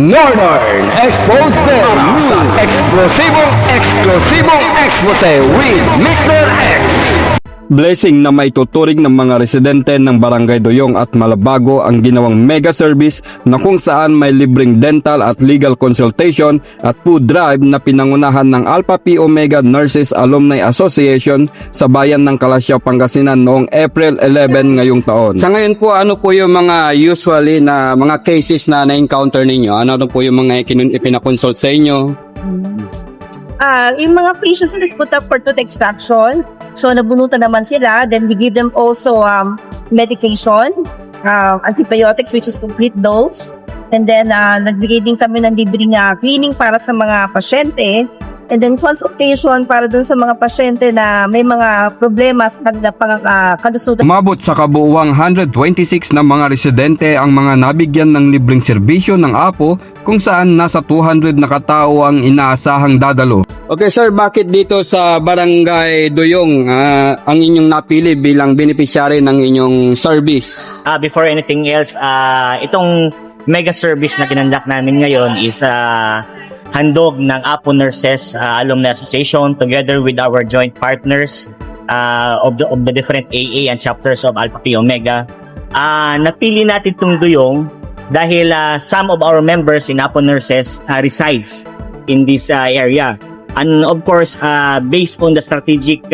Northern Expose sa eksplosibong expose with Mr. X. Blessing na may tuturing ng mga residente ng Barangay Doyong at Malabago ang ginawang mega service na kung saan may libreng dental at legal consultation at food drive na pinangunahan ng Alpha Pi Omega Nurses Alumni Association sa bayan ng Kalasyaw, Pangasinan noong April 11 ngayong taon. Sa ngayon po, ano po yung mga usually na mga cases na na-encounter ninyo? Ano po yung mga ipinakonsult sa inyo? Yung mga patients na nagpunta for tooth extraction, so nabunutan naman sila, then we give them also medication, antibiotics which is complete dose, and then nagbigay din kami ng libreng cleaning para sa mga pasyente, and then consultation para dun sa mga pasyente na may mga problema sa kanilang kalusugan. Umabot sa kabuuang 126 na mga residente ang mga nabigyan ng libreng serbisyo ng APO kung saan nasa 200 na katao ang inaasahang dadalo. Okay sir, bakit dito sa Barangay Doyong ang inyong napili bilang beneficiary ng inyong service? Before anything else, itong mega service na kinandak namin ngayon is handog ng APO Nurses Alumni Association together with our joint partners of the different AA and chapters of Alpha Pi Omega. Napili natin itong Doyong dahil some of our members in APO Nurses resides in this area. And of course, based on the strategic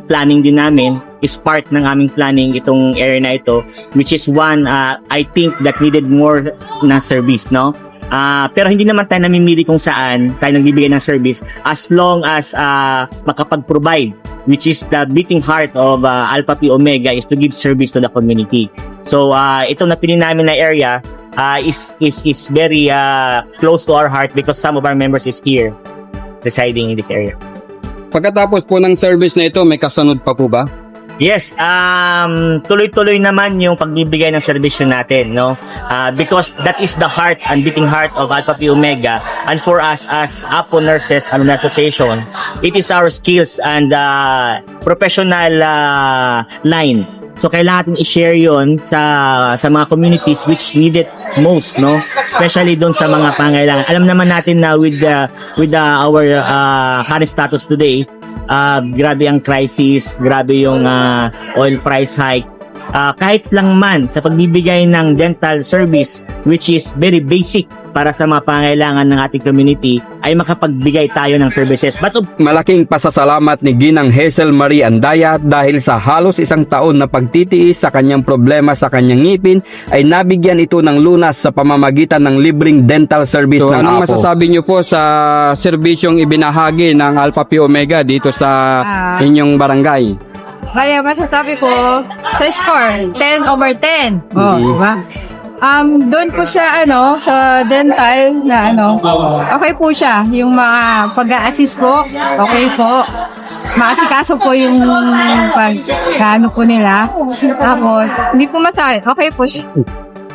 planning din namin, is part ng aming planning itong area na ito, which is one, I think that needed more na service, no? Pero hindi naman tayo namimili kung saan tayo nagbibigay ng service as long as makapag-provide, which is the beating heart of Alpha Pi Omega, is to give service to the community. So, itong napili namin na area is very close to our heart because some of our members is here residing in this area. Pagkatapos po ng service na ito, may kasunod pa po ba? Yes, tuloy-tuloy naman yung pagbibigay ng serbisyo natin, no? Because that is the heart and beating heart of Alpha Pi Omega, and for us as APO Nurses Alumni Association, it is our skills and professional line. So kailangan natin i-share 'yon sa mga communities which need it most, no? Especially doon sa mga pangailangan. Alam naman natin na with our current status today, grabe ang crisis, grabe yung oil price hike. Kahit lang man sa pagbibigay ng dental service, which is very basic para sa mga pangailangan ng ating community, ay makapagbigay tayo ng services. Malaking pasasalamat ni Ginang Hazel Marie Andaya dahil sa halos isang taon na pagtitiis sa kanyang problema sa kanyang ngipin ay nabigyan ito ng lunas sa pamamagitan ng libreng dental service ng APO. Anong masasabi niyo po sa serbisyong ibinahagi ng Alpha Pi Omega dito sa inyong barangay? Bali, masasabi ko sa score, 10/10. Oh, diba? Doon po siya, sa dental na okay po siya. Yung mga pag-a-assist po, okay po. Maasikaso po yung pag-ano po nila. Tapos, hindi po masakit. Okay po siya.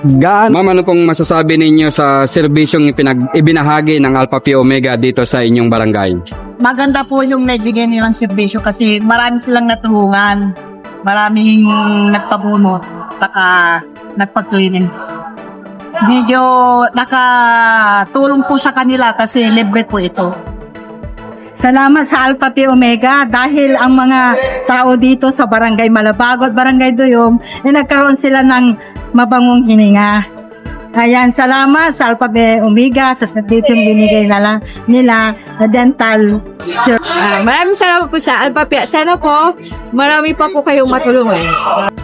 Ma'am, ano pong masasabi ninyo sa serbisyong ibinahagi ng Alpha Pi Omega dito sa inyong barangay? Maganda po yung nagbigay nilang serbisyo kasi marami silang natulungan. Maraming nagpabuno, nagpag-cleaning. Medyo nakatulong po sa kanila kasi libre po ito. Salamat sa Alpha Pi Omega dahil ang mga tao dito sa Barangay Malabago at Barangay Doyong ay nagkaroon sila ng mabangong hininga. Ayan, salamat sa Alpha Pi Omega sa servisyong binigay nila na dental service. Maraming salamat po sa Alpha Pi. Sana po, marami pa po kayong matulungan.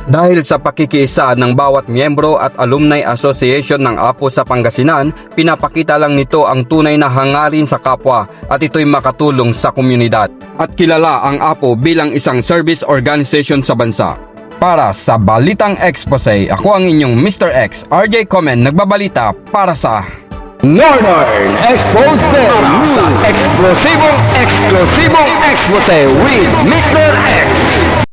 Dahil sa pakikiisa ng bawat miyembro at alumni association ng APO sa Pangasinan, pinapakita lang nito ang tunay na hangarin sa kapwa at ito'y makatulong sa komunidad. At kilala ang APO bilang isang service organization sa bansa. Para sa Balitang Expose, ako ang inyong Mr. X, RJ Komen, nagbabalita para sa Northern Expose sa eksplosibong expose with Mr. X.